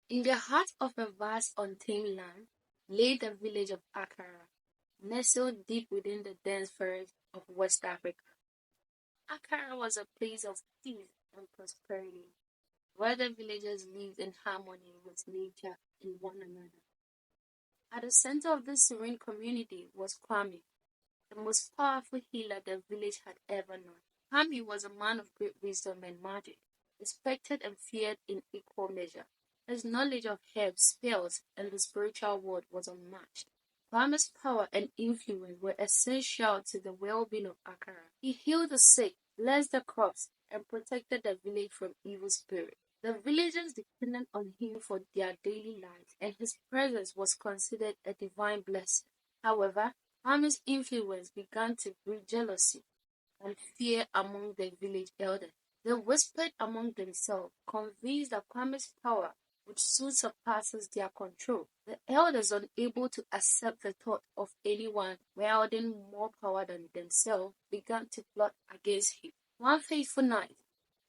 In the heart of a vast untamed land lay the village of Akara, nestled deep within the dense forests of West Africa. Akara was a place of peace and prosperity, where the villagers lived in harmony with nature and one another. At the center of this serene community was Kwame, the most powerful healer the village had ever known. Kwame was a man of great wisdom and magic, respected and feared in equal measure. His knowledge of herbs, spells, and the spiritual world was unmatched. Kwame's power and influence were essential to the well-being of Akara. He healed the sick, blessed the crops, and protected the village from evil spirits. The villagers depended on him for their daily lives, and his presence was considered a divine blessing. However, Kwame's influence began to breed jealousy and fear among the village elders. They whispered among themselves, convinced that Kwame's power would soon surpass their control. The elders, unable to accept the thought of anyone wielding more power than themselves, began to plot against him. One fateful night,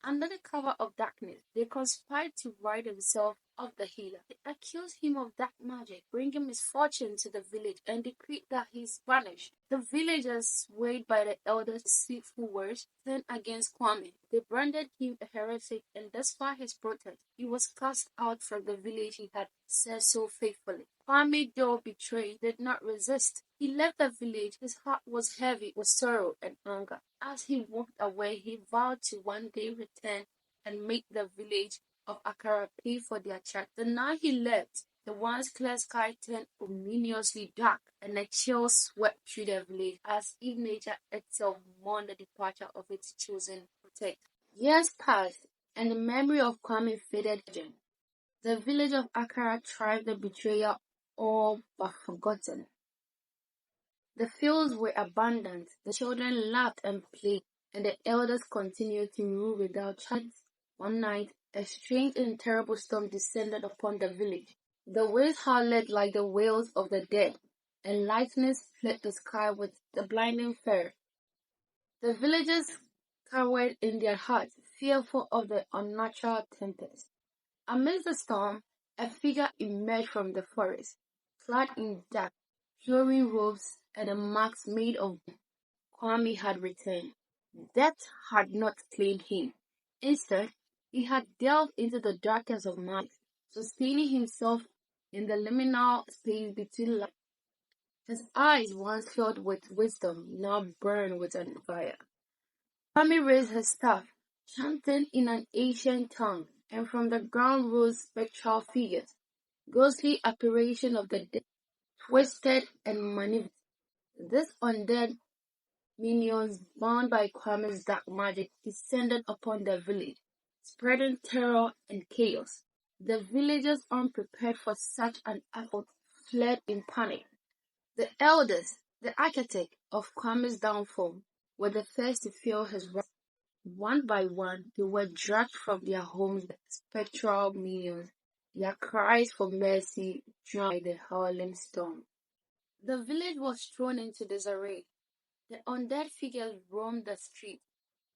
under the cover of darkness, they conspired to rid themselves of the healer. They accused him of dark magic, bringing misfortune to the village, and decreed that he is banished. The villagers, swayed by the elders' deceitful words, turned against Kwame. They branded him a heretic, and despite his protest, he was cast out from the village he had served so faithfully. Kwame, though betrayed, did not resist. He left the village. His heart was heavy with sorrow and anger. As he walked away, he vowed to one day return and make the village of Akara pay for their charge. The night he left, the once clear sky turned ominously dark, and a chill swept through the village as if nature itself mourned the departure of its chosen protector. Years passed, and the memory of Kwame faded again. The village of Akara thrived, the betrayer all but forgotten. The fields were abundant, the children laughed and played, and the elders continued to rule without charge. One night, a strange and terrible storm descended upon the village. The winds howled like the wails of the dead, and lightning split the sky with the blinding fire. The villagers cowered in their hearts, fearful of the unnatural tempest. Amidst the storm, a figure emerged from the forest, clad in dark, flowing robes and the marks made of Kwame had returned. Death had not claimed him. Instead, he had delved into the darkness of night, sustaining himself in the liminal space between light. His eyes, once filled with wisdom, now burned with fire. Kwame raised his staff, chanting in an ancient tongue, and from the ground rose spectral figures, ghostly apparitions of the dead, twisted and manipulated. These undead minions, bound by Kwame's dark magic, descended upon the village, spreading terror and chaos. The villagers, unprepared for such an assault, fled in panic. The elders, the architect of Kwame's downfall, were the first to feel his wrath. One by one, they were dragged from their homes by spectral minions, their cries for mercy drowned by the howling storm. The village was thrown into disarray. The undead figures roamed the streets,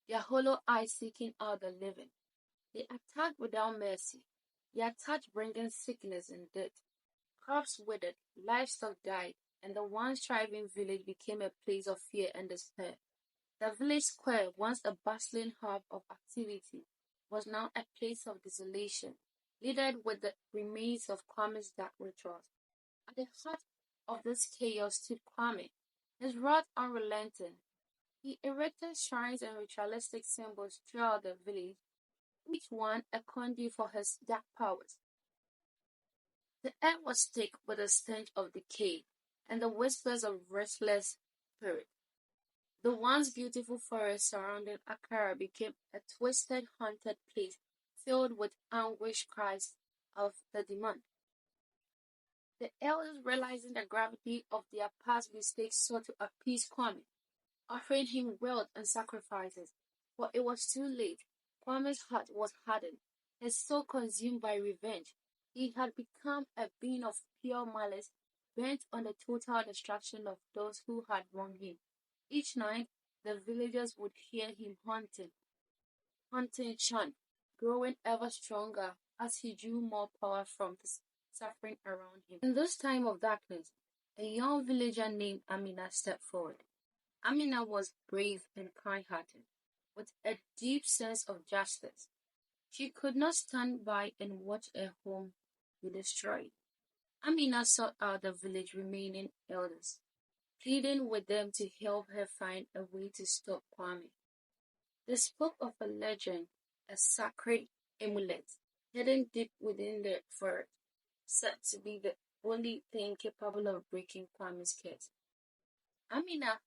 their hollow eyes seeking out the living. They attacked without mercy, their touch bringing sickness and death. Crops withered, livestock died, and the once thriving village became a place of fear and despair. The village square, once a bustling hub of activity, was now a place of desolation, littered with the remains of Kwame's dark rituals. At the heart of this chaos stood Kwame, his wrath unrelenting. He erected shrines and ritualistic symbols throughout the village, each one a conduit for his dark powers. The air was thick with the stench of decay and the whispers of restless spirits. The once beautiful forest surrounding Akara became a twisted, haunted place filled with anguished cries of the demon. The elders, realizing the gravity of their past mistakes, sought to appease Kwame, offering him wealth and sacrifices. But it was too late. Kwame's heart was hardened, his soul consumed by revenge. He had become a being of pure malice, bent on the total destruction of those who had wronged him. Each night, the villagers would hear him hunting chant, growing ever stronger as he drew more power from the suffering around him. In this time of darkness, a young villager named Amina stepped forward. Amina was brave and kind-hearted, with a deep sense of justice. She could not stand by and watch a home be destroyed. Amina sought out the village remaining elders, pleading with them to help her find a way to stop Kwame. They spoke of a legend, a sacred amulet hidden deep within the forest, said to be the only thing capable of breaking Kwame's curse. Amina,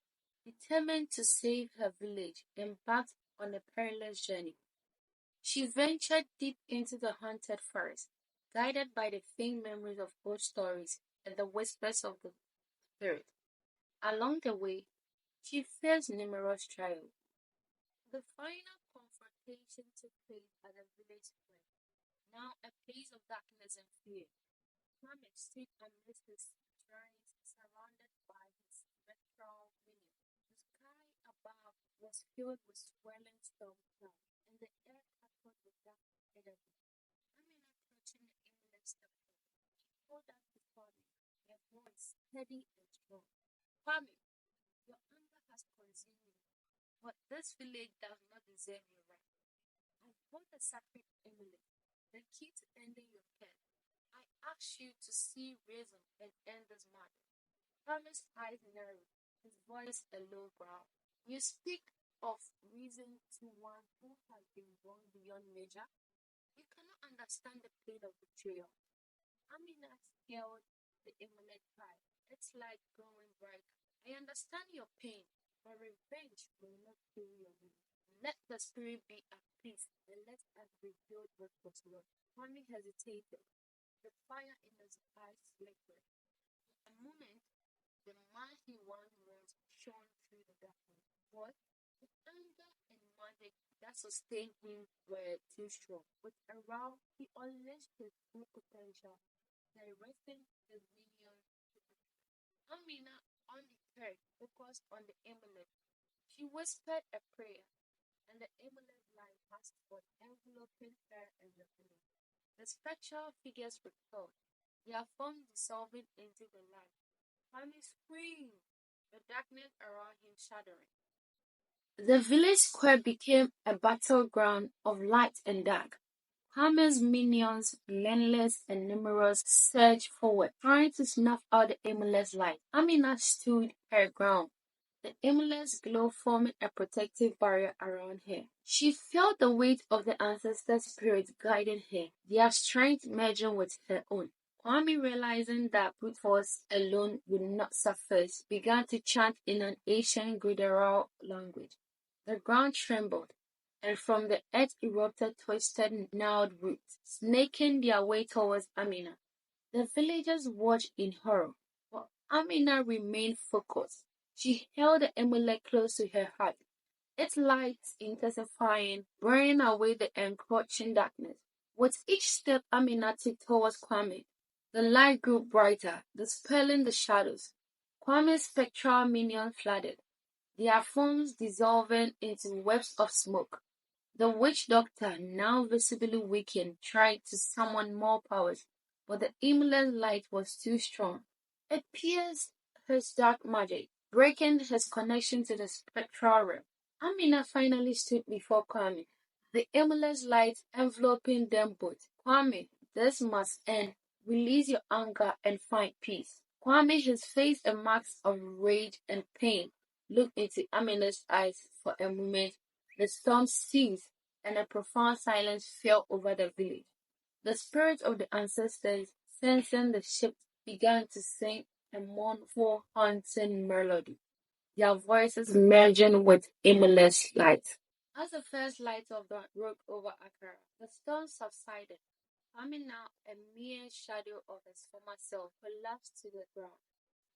determined to save her village, embarked on a perilous journey. She ventured deep into the haunted forest, guided by the faint memories of old stories and the whispers of the spirit. Along the way, she faced numerous trials. The final confrontation took place at the village square, now a place of darkness and fear. Mohammed stood amidst his shrines, surrounded by his spectral minions. The sky above was filled with swirling storm clouds, and the air crackled with dark energy. Amina, clutching the amulet, stepped forward. She called out to Kwame, her voice steady and strong. Kwame, your anger has consumed me, but this village does not deserve your wrath. I hold the sacred amulet, the key to ending your curse. I ask you to see reason and end this matter. Thomas' eyes narrowed, his voice a low growl. You speak of reason to one who has been wrong beyond measure? You cannot understand the pain of betrayal. Amina held the amulet high. It's like growing brighter. I understand your pain, but revenge will not kill your will. Let the spirit be at peace, and let us rebuild what was lost. Kwame hesitated, the fire in his eyes flickered. For a moment, the man he once was shone through the darkness. But the anger and magic that sustained him were too strong. With a row, he unleashed his full potential, directing his minions to attack. Amina, undeterred, focused on the amulet. She whispered a prayer, and the amulet light passed on, enveloping her and the village. The spectral figures repelled, their forms dissolving into the light. Kwame screamed, the darkness around him shuddering. The village square became a battleground of light and dark. Kwame's minions, relentless and numerous, surged forward, trying to snuff out the amulet's light. Amina stood her ground, the amulet's glow forming a protective barrier around her. She felt the weight of the ancestor spirits guiding her, their strength merging with her own. Kwame, realizing that brute force alone would not suffice, began to chant in an ancient Guidaral language. The ground trembled, and from the earth erupted twisted, gnarled roots, snaking their way towards Amina. The villagers watched in horror, but Amina remained focused. She held the amulet close to her heart, its light intensifying, burning away the encroaching darkness. With each step Amina took towards Kwame, the light grew brighter, dispelling the shadows. Kwame's spectral minions flooded, their forms dissolving into webs of smoke. The witch doctor, now visibly weakened, tried to summon more powers, but the amulet's light was too strong. It pierced his dark magic, breaking his connection to the spectral realm. Amina finally stood before Kwame, the amulet's light enveloping them both. Kwame, this must end. Release your anger and find peace. Kwame, his face a mask of rage and pain, looked into Amina's eyes for a moment. The storm ceased, and a profound silence fell over the village. The spirits of the ancestors, sensing the shift, began to sing a mournful, haunting melody, their voices merging with aimless light. As the first light of dawn broke over Accra, the storm subsided. Coming now a mere shadow of his former self collapsed to the ground.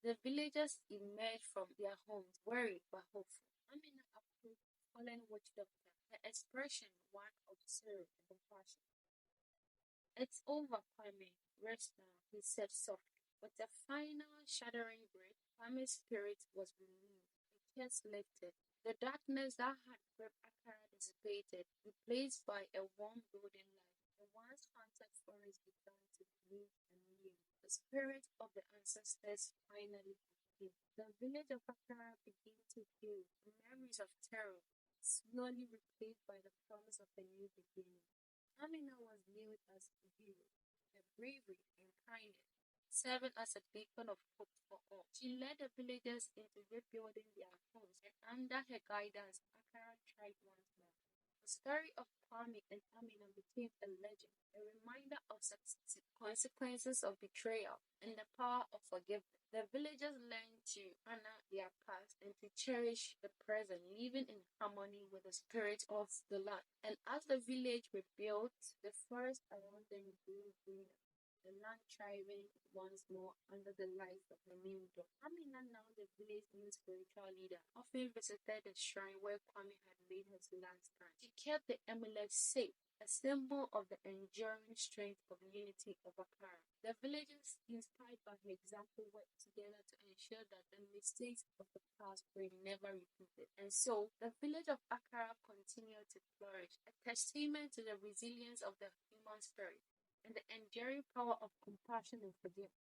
The villagers emerged from their homes, worried but hopeful. Amina approached the fallen witch doctor, her expression one of sorrow and compassion. It's over, Kwame. Rest now, he said softly. With a final shuddering breath, Kwame's spirit was relieved. The curse lifted. The darkness that had gripped Akara dissipated, replaced by a warm golden light. The once haunted forest began to breathe anew. The spirit of the ancestors finally appeared. The village of Akara began to heal. Memories of terror slowly replaced by the promise of a new beginning. Amina was viewed as a hero, her bravery and kindness serving as a beacon of hope for all. She led the villagers into rebuilding their homes, and under her guidance, Akara tried once more. The story of Kwame and Amina became a legend, a reminder of consequences of betrayal and the power of forgiveness. The villagers learned to honor their past and to cherish the present, living in harmony with the spirit of the land. And as the village rebuilt, the forest around them grew greener, the land thriving once more under the light of the new dawn. Amina, now the village's new spiritual leader, often visited the shrine where Kwame had made his last stand. She kept the amulet safe, a symbol of the enduring strength of unity of Akara. The villagers, inspired by her example, worked together to ensure that the mistakes of the past were never repeated. And so, the village of Akara continued to flourish, a testament to the resilience of the human spirit and the enduring power of compassion and forgiveness.